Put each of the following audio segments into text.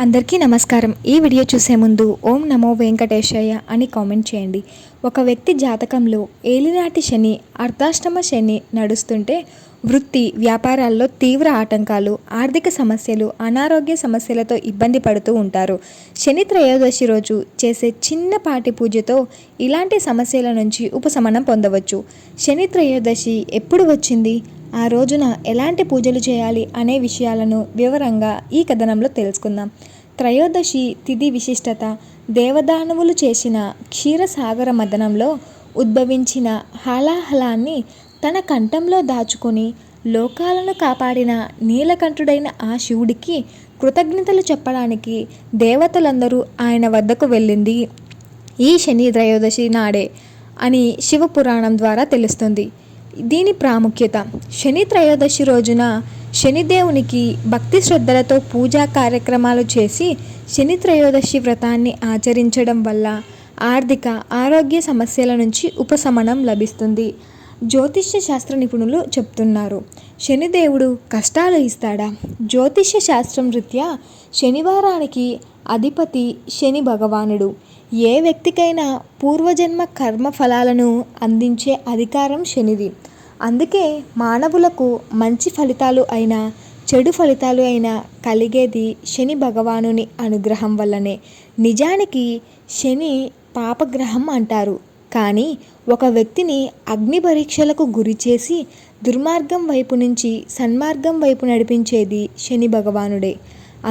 అందరికీ నమస్కారం. ఈ వీడియో చూసే ముందు ఓం నమో వెంకటేశయ్య అని కామెంట్ చేయండి. ఒక వ్యక్తి జాతకంలో ఏలినాటి శని, అర్ధాష్టమ శని నడుస్తుంటే వృత్తి వ్యాపారాల్లో తీవ్ర ఆటంకాలు, ఆర్థిక సమస్యలు, అనారోగ్య సమస్యలతో ఇబ్బంది పడుతూ ఉంటారు. శని త్రయోదశి రోజు చేసే చిన్నపాటి పూజతో ఇలాంటి సమస్యల నుంచి ఉపశమనం పొందవచ్చు. శని త్రయోదశి ఎప్పుడు వచ్చింది, ఆ రోజున ఎలాంటి పూజలు చేయాలి అనే విషయాలను వివరంగా ఈ కథనంలో తెలుసుకుందాం. త్రయోదశి తిథి విశిష్టత: దేవదానవులు చేసిన క్షీరసాగర మథనంలో ఉద్భవించిన హాలాహలాన్ని తన కంఠంలో దాచుకొని లోకాలను కాపాడిన నీలకంఠుడైన ఆ శివుడికి కృతజ్ఞతలు చెప్పడానికి దేవతలందరూ ఆయన వద్దకు వెళ్ళింది ఈ శని త్రయోదశి నాడే అని శివపురాణం ద్వారా తెలుస్తుంది. దీని ప్రాముఖ్యత: శని త్రయోదశి రోజున శనిదేవునికి భక్తి శ్రద్ధలతో పూజా కార్యక్రమాలు చేసి శని త్రయోదశి వ్రతాన్ని ఆచరించడం వల్ల ఆర్థిక ఆరోగ్య సమస్యల నుంచి ఉపశమనం లభిస్తుంది. జ్యోతిష్య శాస్త్ర నిపుణులు చెప్తున్నారు, శనిదేవుడు కష్టాలు ఇస్తాడా? జ్యోతిష్య శాస్త్రం రీత్యా శనివారానికి అధిపతి శని భగవానుడు. ఏ వ్యక్తికైనా పూర్వజన్మ కర్మ ఫలాలను అందించే అధికారం శనిది. అందుకే మానవులకు మంచి ఫలితాలు అయినా చెడు ఫలితాలు అయినా కలిగేది శని భగవానుని అనుగ్రహం వల్లనే. నిజానికి శని పాపగ్రహం అంటారు, కానీ ఒక వ్యక్తిని అగ్ని పరీక్షలకు గురి చేసి దుర్మార్గం వైపు నుంచి సన్మార్గం వైపు నడిపించేది శని భగవానుడే.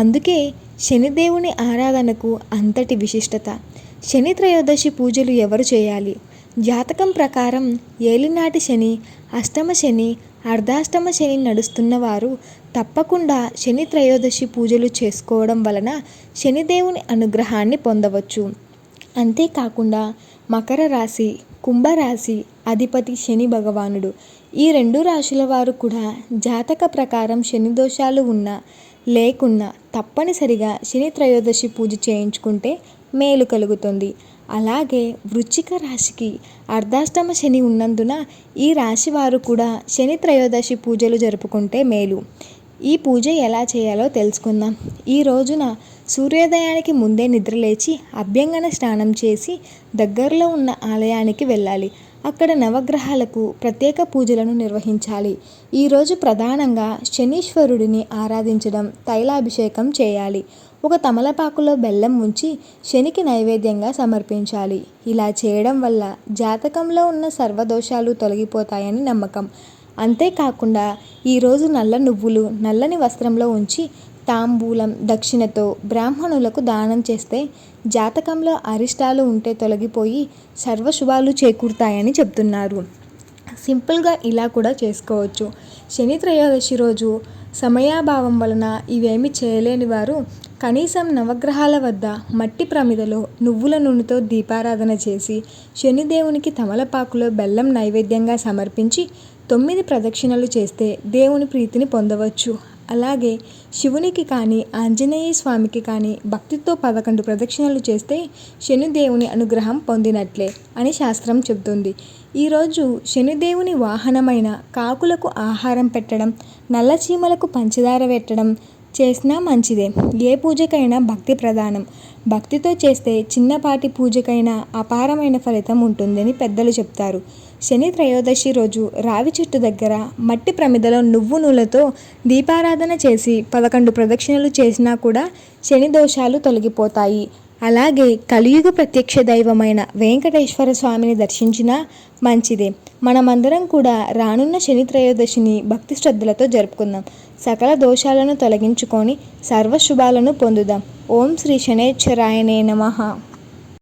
అందుకే శనిదేవుని ఆరాధనకు అంతటి విశిష్టత. శని త్రయోదశి పూజలు ఎవరు చేయాలి? జాతకం ప్రకారం ఏలినాటి శని, అష్టమ శని, అర్ధాష్టమ శని నడుస్తున్న వారు తప్పకుండా శని త్రయోదశి పూజలు చేసుకోవడం వలన శనిదేవుని అనుగ్రహాన్ని పొందవచ్చు. అంతేకాకుండా మకర రాశి, కుంభరాశి అధిపతి శని భగవానుడు. ఈ రెండు రాశుల వారు కూడా జాతక ప్రకారం శని దోషాలు ఉన్నా లేకున్నా తప్పనిసరిగా శని త్రయోదశి పూజ చేయించుకుంటే మేలు కలుగుతుంది. అలాగే వృశ్చిక రాశికి అర్ధాష్టమ శని ఉన్నందున ఈ రాశి వారు కూడా శని త్రయోదశి పూజలు జరుపుకుంటే మేలు. ఈ పూజ ఎలా చేయాలో తెలుసుకుందాం. ఈ రోజున సూర్యోదయానికి ముందే నిద్రలేచి అభ్యంగన స్నానం చేసి దగ్గరలో ఉన్న ఆలయానికి వెళ్ళాలి. అక్కడ నవగ్రహాలకు ప్రత్యేక పూజలను నిర్వహించాలి. ఈరోజు ప్రధానంగా శనీశ్వరుడిని ఆరాధించడం, తైలాభిషేకం చేయాలి. ఒక తమలపాకులో బెల్లం ఉంచి శనికి నైవేద్యంగా సమర్పించాలి. ఇలా చేయడం వల్ల జాతకంలో ఉన్న సర్వదోషాలు తొలగిపోతాయని నమ్మకం. అంతేకాకుండా ఈరోజు నల్ల నువ్వులు నల్లని వస్త్రంలో ఉంచి తాంబూలం దక్షిణతో బ్రాహ్మణులకు దానం చేస్తే జాతకంలో అరిష్టాలు ఉంటే తొలగిపోయి సర్వశుభాలు చేకూరుతాయని చెప్తున్నారు. సింపుల్గా ఇలా కూడా చేసుకోవచ్చు. శని త్రయోదశి రోజు సమయాభావం వలన ఇవేమి చేయలేని వారు కనీసం నవగ్రహాల వద్ద మట్టి ప్రమిదలో నువ్వుల నూనెతో దీపారాధన చేసి శనిదేవునికి తమలపాకులో బెల్లం నైవేద్యంగా సమర్పించి 9 ప్రదక్షిణలు చేస్తే దేవుని ప్రీతిని పొందవచ్చు. అలాగే శివునికి కానీ ఆంజనేయ స్వామికి కానీ భక్తితో 11 ప్రదక్షిణలు చేస్తే శనిదేవుని అనుగ్రహం పొందినట్లే అని శాస్త్రం చెబుతుంది. ఈరోజు శనిదేవుని వాహనమైన కాకులకు ఆహారం పెట్టడం, నల్ల చీమలకు పంచదార పెట్టడం చేసినా మంచిదే. ఏ పూజకైనా భక్తి ప్రధానం. భక్తితో చేస్తే చిన్నపాటి పూజకైనా అపారమైన ఫలితం ఉంటుందని పెద్దలు చెప్తారు. శని త్రయోదశి రోజు రావి చెట్టు దగ్గర మట్టి ప్రమిదలో నువ్వు నూనెతో దీపారాధన చేసి 11 ప్రదక్షిణలు చేసినా కూడా శని దోషాలు తొలగిపోతాయి. అలాగే కలియుగ ప్రత్యక్ష దైవమైన వెంకటేశ్వర స్వామిని దర్శించినా మంచిదే. మనమందరం కూడా రానున్న శని త్రయోదశిని భక్తి శ్రద్ధలతో జరుపుకుందాం. సకల దోషాలను తొలగించుకొని సర్వశుభాలను పొందుదాం. ఓం శ్రీ శనేశ్వరాయనే నమః.